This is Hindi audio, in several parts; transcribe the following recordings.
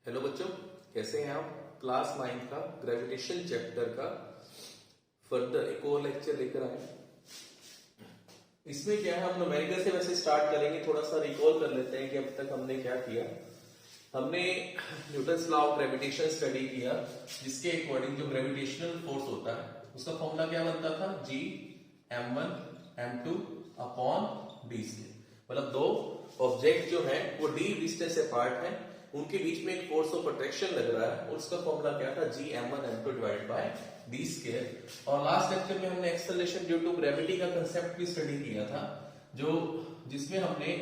हेलो बच्चों, कैसे हैं आप। क्लास 9 का ग्रेविटेशन चैप्टर का फर्दर एक और लेक्चर लेकर आए। इसमें क्या है, हम न्यूमेरिकल से वैसे स्टार्ट करेंगे। थोड़ा सा रिकॉल कर लेते हैं कि अब तक हमने क्या किया। हमने Newton's law of gravitation study किया, जिसके अकॉर्डिंग जो ग्रेविटेशनल फोर्स होता है उसका फॉर्मूला क्या बनता था, G m1 m2 upon d square. मतलब दो ऑब्जेक्ट जो है वो d डिस्टेंस अपार्ट है, उनके बीच में एक फोर्स ऑफ अट्रैक्शन लग रहा है और उसका फॉर्मूला क्या था, G m1 m2 divide by d square. और लास्ट लेक्चर में हमने एक्सेलरेशन ड्यू टू ग्रेविटी का कांसेप्ट भी स्टडी किया था, जिसमें हमने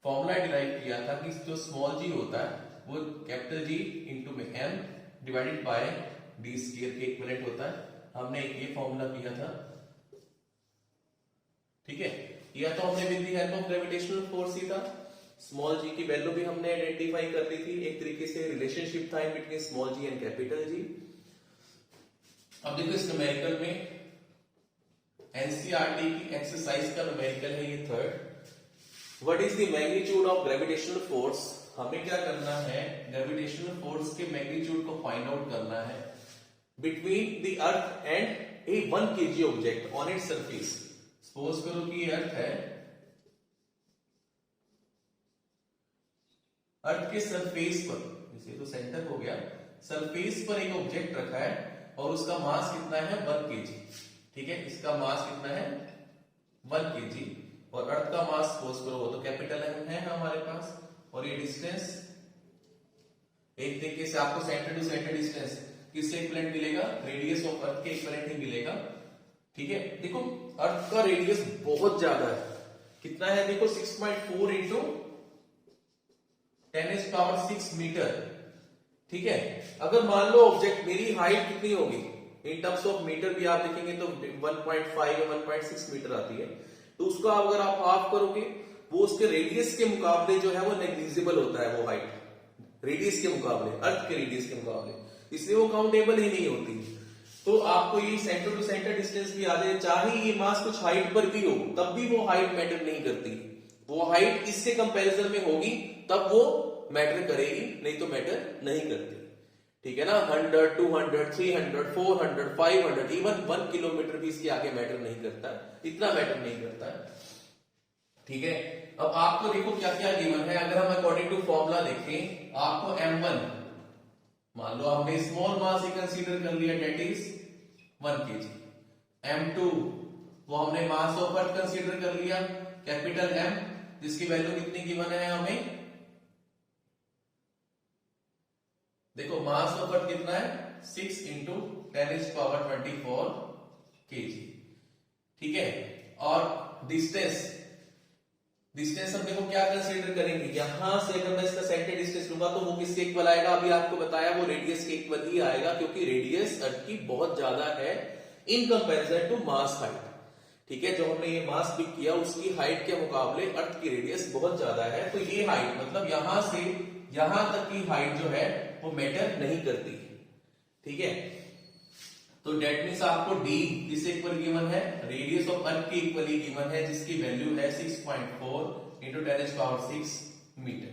फॉर्मूला डिराइव किया था कि जो स्मॉल g होता है वो कैपिटल G इंटू में m divided by d square के इक्विवेलेंट होता है। हमने ये फॉर्मूला किया था, ठीक है। या तो हमने with the help of gravitational force ही था, स्मॉल g की वैल्यू भी हमने आइडेंटिफाई कर ली थी। एक तरीके से रिलेशनशिप था in between small g and capital G। अब देखो इस न्यूमेरिकल में एनसीईआरटी की एक्सरसाइज का न्यूमेरिकल है ये third. What is the magnitude of gravitational force. हमें क्या करना है, ग्रेविटेशनल फोर्स के मैग्नीट्यूड को फाइंड आउट करना है between the earth and A 1 kg object on its surface. Suppose करो कि ये अर्थ है, अर्थ के सरफेस पर, इसे तो सेंटर हो गया, सरफेस पर एक ऑब्जेक्ट रखा है और उसका मास कितना है 1 kg, ठीक है। इसका मास कितना है 1 kg और अर्थ का मास सपोज करो वो तो कैपिटल M है हमारे पास। और ये डिस्टेंस एक तरीके से आपको सेंटर टू सेंटर डिस्टेंस किससे इक्विवेलेंट मिलेगा, रेडियस ऑफ अर्थ के इक्विवेलेंट ही मिलेगा, ठीक है। देखो अर्थ का रेडियस बहुत ज्यादा है, कितना है देखो 6.4 इंटू 10⁻⁶ मीटर, ठीक है। अगर मान लो ऑब्जेक्ट, मेरी हाइट कितनी होगी इन टर्म्स ऑफ मीटर भी आप देखेंगे तो 1.5 या 1.6 मीटर आती है, तो उसका अगर आप हाफ करोगे वो उसके रेडियस के मुकाबले जो है वो नेग्लिजिबल होता है, वो हाइट रेडियस के मुकाबले, अर्थ के रेडियस के मुकाबले, इसलिए वो काउंटेबल ही नहीं होती। तो आपको ये सेंटर टू सेंटर डिस्टेंस भी आ जाए, चाहे ये मास कुछ हाइट पर भी हो तब भी वो हाइट मैटर नहीं करती। वो हाइट इससे कंपैरिजन में होगी तब वो मैटर करेगी, नहीं तो मैटर नहीं करती, ठीक है ना। 100, 200, 300, 400, 500, इवन 1 किलोमीटर भी इसके आगे मैटर नहीं करता, इतना मैटर नहीं करता है, ठीक है। अब आपको देखो क्या क्या गिवन है। अगर हम अकॉर्डिंग टू फॉर्मूला देखें, आपको m1 मान लो हमने स्मॉल मास ही कंसीडर कर लिया, डेट इज 1 kg। m2 वो हमने मास ऑफ अर्थ कंसीडर कर लिया, कैपिटल M, जिसकी वैल्यू कितनी गिवन है हमें, देखो मास ऑफ अर्थ कितना है 6 इंटू 10⁻24 kg, ठीक है। और डिस्टेंस हम देखो क्या कंसीडर करेंगे, यहां से अगर मैं इसका सेंटर डिस्टेंस लूंगा तो वो किसके इक्वल आएगा, अभी आपको बताया वो रेडियस के इक्वल ही आएगा, क्योंकि रेडियस अर्थ की बहुत ज्यादा है in comparison to mass height, ठीक है। जो हमने ये मास पिक किया उसकी हाइट के मुकाबले अर्थ की रेडियस बहुत ज्यादा है, तो ये हाइट मतलब यहां से यहां तक की हाइट जो है वो मैटर नहीं करती, ठीक है। तो डेट मीन्स आपको d किससे इक्वल गिवन है, रेडियस ऑफ अर्थ की इक्वली गिवन है, जिसकी वैल्यू है 6.4 इंटू 10⁻⁶ मीटर।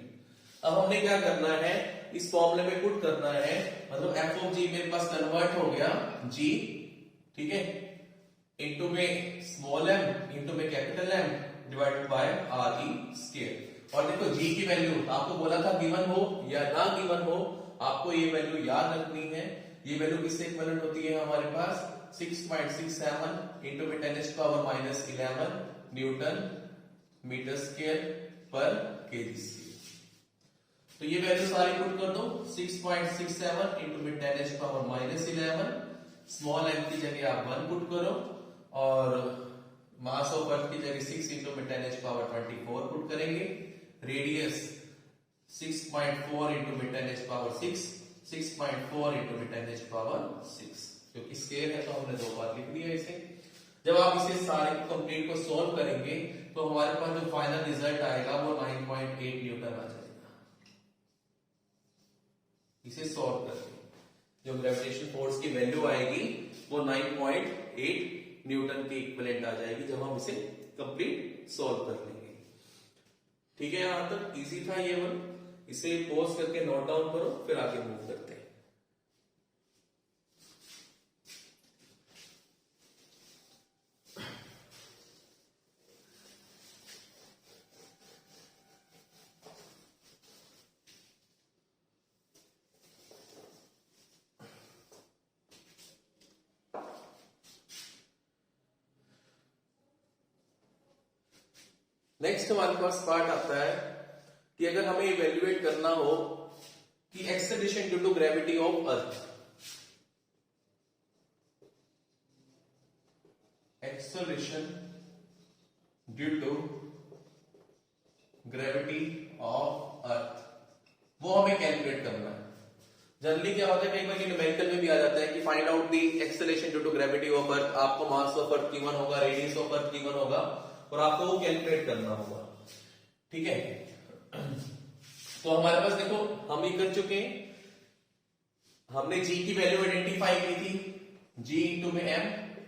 अब हमने क्या करना है, इस फॉर्मूले में पुट करना है, मतलब f ऑफ g मेरे पास कन्वर्ट हो गया g, ठीक है, इंटू में स्मॉल m इंटू में capital M divided by r e square. और देखो g की वैल्यू आपको बोला था गिवन हो या ना गिवन हो, आपको ये वैल्यू याद रखनी है। ये वैल्यू किससे इक्विवेलेंट होती है हमारे पास 6.67 इंटू में 10⁻⁻11 न्यूटन मीटर स्क्वायर पर केजी स्क्वायर। तो ये वैल्यू सारी पुट कर दो, 6.67 इंटू में 10⁻⁻11, स्मॉल m की जगह आप 1 पुट करो और मास ऑफ अर्थ की जगह 6 इंटू में 10⁻24 पुट करेंगे, रेडियस 6.4 इंटू में 10⁻6, 6.4 इंटू में 10�6, क्योंकि स्केयर है तो हमने 2 बार लिख दिया इसे। जब आप इसे सारे कंप्लीट को सॉल्व करेंगे तो हमारे पास जो फाइनल रिजल्ट आएगा वो 9.8 न्यूटन आ जाएगा। इसे सॉल्व करके जो ग्रेविटेशन फोर्स की वैल्यू आएगी वो 9.8 न्यूटन के इक्विवेलेंट आ जाएगी, जब हम इसे कंप्लीट सॉल्व कर लेंगे, ठीक है। यहां तक इजी था ये वन। इसे पॉज करके नोट डाउन करो, फिर आगे मूव करते हैं। नेक्स्ट हमारे पास पार्ट आता है कि अगर हमें इवेल्युएट करना हो कि acceleration due to gravity of earth, acceleration due to gravity of earth, वो हमें कैलकुलेट करना है। जनरली क्या होता है, कई बार न्यूमेरिकल में भी आ जाता है कि find out the acceleration due to gravity of earth. आपको मास ऑफ अर्थ गिवन होगा, रेडियस ऑफ अर्थ गिवन होगा और आपको वो कैलकुलेट करना होगा। ठीक है, तो हमारे पास देखो हम ये कर चुके हैं, हमने जी की वैल्यू आइडेंटिफाई की थी, जी इंटू में M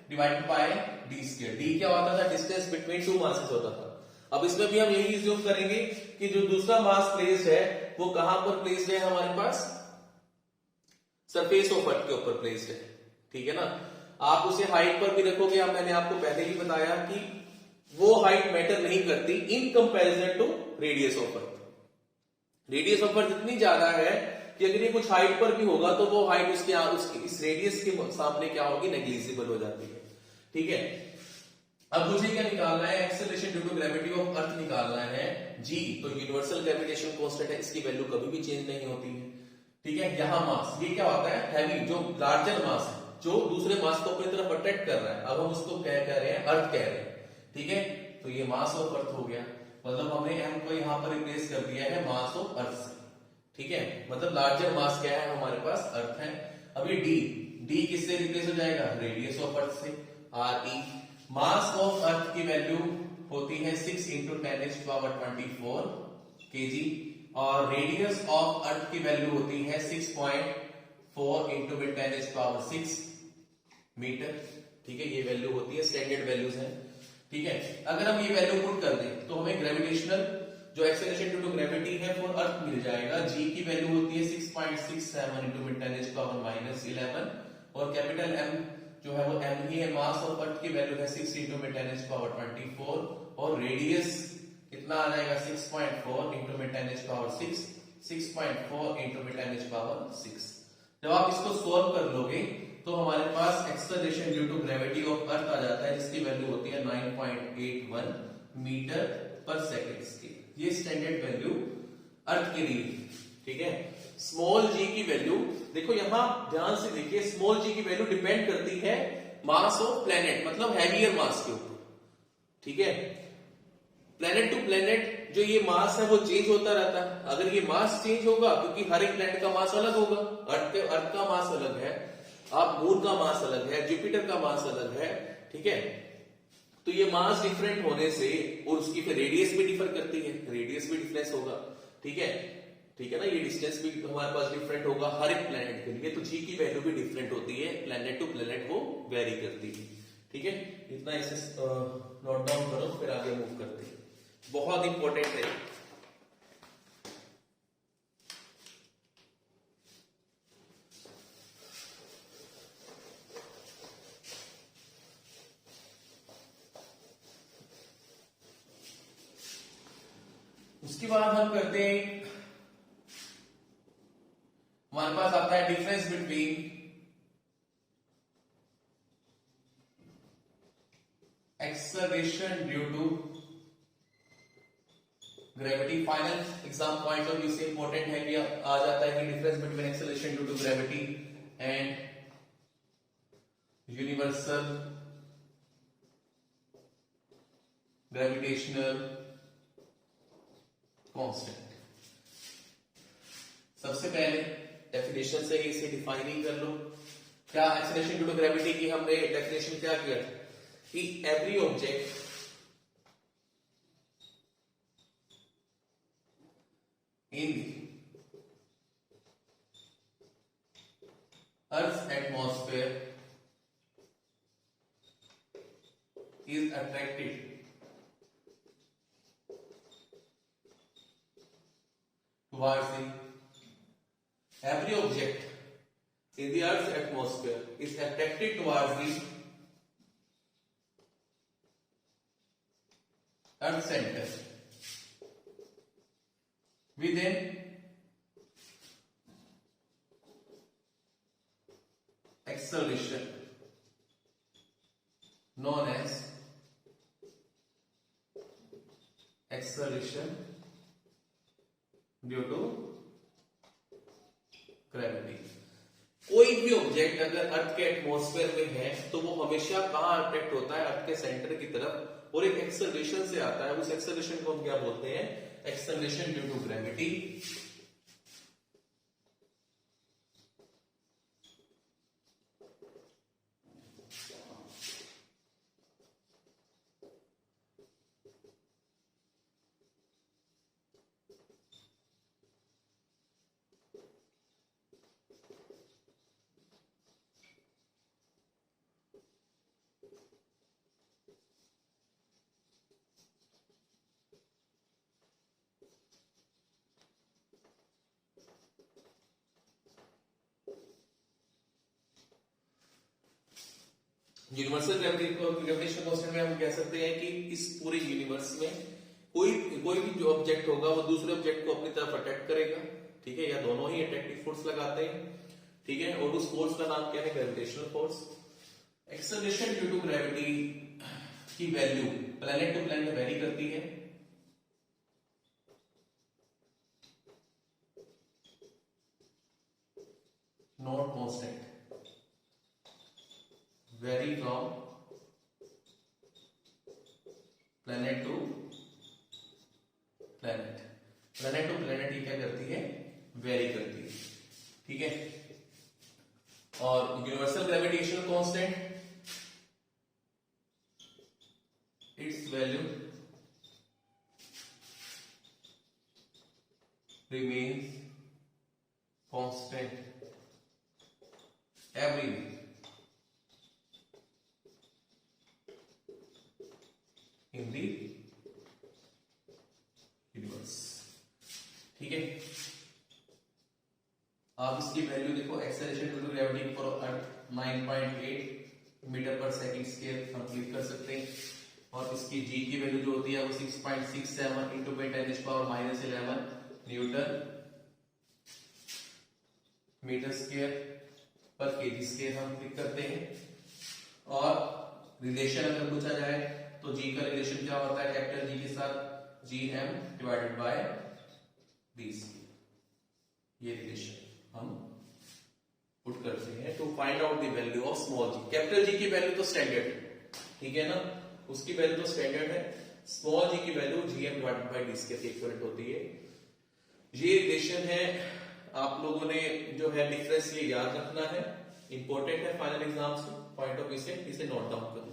divided by D square. D क्या होता था, डिस्टेंस बिटवीन टू मासेस होता था। अब इसमें भी हम यही यूज करेंगे कि जो दूसरा मास प्लेस्ड है वो कहां पर प्लेस्ड है, हमारे पास सरफेस ऑफ अर्थ के ऊपर प्लेस्ड है। ठीक है ना, आप उसे हाइट पर भी रखोगे। अब मैंने आपको पहले ही बताया कि वो हाइट मैटर नहीं करती in comparison to radius of earth. Radius of earth इतनी ज्यादा है कि अगर ये कुछ हाइट पर भी होगा तो वो हाइट उसके इस रेडियस के सामने क्या होगी, नेग्लिजिबल हो जाती है। ठीक है, अब मुझे क्या निकालना है, acceleration due to gravity of earth निकालना है जी। तो यूनिवर्सल ग्रेविटेशन कांस्टेंट है, इसकी वैल्यू कभी भी चेंज नहीं होती है। ठीक है, यहां मास, ये क्या होता है, हैवी, जो लार्जर मास है, जो दूसरे मास को अपनी तरफ अट्रैक्ट कर रहा है। अब हम उसको क्या कह रहे हैं, अर्थ कह रहे हैं। ठीक है, तो ये मास ऑफ अर्थ हो गया, मतलब हमने एम को यहां पर रिप्लेस कर दिया है मास ऑफ अर्थ से। ठीक है, मतलब लार्जर मास क्या है, हमारे पास अर्थ है। अभी डी, डी किससे रिप्लेस हो जाएगा, रेडियस ऑफ अर्थ से, आर ई। मास ऑफ अर्थ की वैल्यू होती है 6 इंटू 10⁻24 kg और रेडियस ऑफ अर्थ की वैल्यू होती है 6.4 इंटू 10⁻6 मीटर। ठीक है, ये वैल्यू होती है, स्टैंडर्ड वैल्यूज हैं। ठीक है, अगर हम ये वैल्यू पुट कर दें तो हमें ग्रेविटेशनल जो एक्सेलरेशन ड्यू टू ग्रेविटी है फॉर अर्थ मिल जाएगा। जी की वैल्यू होती है 6.67 इंटू 10⁻11 और कैपिटल एम जो है वो एम ही है। मास ऑफ अर्थ की वैल्यू है 6 इंटू 10⁻24 और रेडियस कितना आ जाएगा, 6.4 इंटू 10⁻6, 6.4 इंटू 10⁻6। जब आप इसको सोल्व कर लोगे तो हमारे पास acceleration due to gravity of earth आ जाता है, जिसकी वैल्यू होती है 9.81 मीटर पर सेकेंड स्क्वायर। ये स्टैंडर्ड वैल्यू अर्थ के लिए। ठीक है, स्मॉल जी की वैल्यू देखो, यहां ध्यान से देखिए, स्मॉल जी की वैल्यू डिपेंड करती है मास ऑफ प्लेनेट, मतलब हैवियर मास के ऊपर। ठीक है, प्लेनेट टू प्लेनेट जो ये मास है वो चेंज होता रहता है। अगर ये मास चेंज होगा, क्योंकि हर एक प्लेनेट का मास अलग होगा, अर्थ का मास अलग है, आप मून का मास अलग है, जुपिटर का मास अलग है। ठीक है, तो ये मास डिफरेंट होने से और उसकी फिर रेडियस भी डिफर करती है, रेडियस भी डिफरेंस होगा। ठीक है, ठीक है ना, ये डिस्टेंस भी हमारे पास डिफरेंट होगा हर एक प्लेनेट के लिए। तो जी की वैल्यू भी डिफरेंट होती है, प्लेनेट टू प्लेनेट वो वेरी करती है। ठीक है, इतना इसे नोट डाउन करो, फिर आगे मूव करते हैं, बहुत इंपॉर्टेंट है। उसके बाद हम करते हैं, हमारे पास आता है difference between acceleration due to gravity. Final exam point of view से इंपॉर्टेंट है कि आ जाता है कि difference between acceleration due to gravity and universal gravitational constant. सबसे पहले डेफिनेशन से इसे डिफाइन ही कर लो। क्या एक्सेलरेशन ड्यू टू ग्रेविटी की हमने डेफिनेशन क्या किया कि every object in Earth's atmosphere is attracted towards the every object in the Earth's atmosphere is attracted towards the Earth center with an acceleration known as acceleration due to gravity. कोई भी ऑब्जेक्ट अगर अर्थ के एटमॉस्फेयर में है तो वो हमेशा कहां अट्रैक्ट होता है, अर्थ के सेंटर की तरफ, और एक एक्सेलरेशन से आता है। उस एक्सेलरेशन को हम क्या बोलते हैं? Acceleration due to gravity. Universal gravitation constant में हम कह सकते हैं कि इस पूरे यूनिवर्स में कोई भी जो ऑब्जेक्ट होगा वो दूसरे ऑब्जेक्ट को अपनी तरफ अट्रैक्ट करेगा, ठीक है, या दोनों ही अट्रैक्टिव फोर्स लगाते हैं, ठीक है, और उस फोर्स का नाम क्या है? Gravitational force. Acceleration due to gravity की value planet to planet vary करती है। Not constant, vary from planet to planet. Planet to planet ये क्या करती है? वेरी करती है, ठीक है। और universal gravitational constant, it's value remains constant everywhere in the universe, ठीक है। आप इसकी वैल्यू देखो, acceleration due to gravity for earth 9.8 metre per second square हम क्लिक कर सकते हैं, और इसकी जी की वैल्यू जो होती है वो 6.67 इंटू 10⁻⁻11 न्यूटन मीटर स्क्वायर पर केजी स्क्वायर हम क्लिक करते हैं। और रिलेशन अगर पूछा जाए तो जी का रिलेशन क्या होता है कैपिटल जी के साथ? GM divided by BC। ये रिलेशन हम पुट करते हैं to find out the value of small G. Capital G की वैल्यू तो स्टैंडर्ड है, ठीक है ना, उसकी वैल्यू तो स्टैंडर्ड है। स्मॉल जी की value GM divided bye DC के इक्विवेलेंट होती है। ये रिलेशन है, आप लोगों ने जो है डिफरेंस ये याद रखना है, इंपॉर्टेंट है फाइनल एग्जाम से पॉइंट ऑफ व्यू से, इसे नोट डाउन कर लो।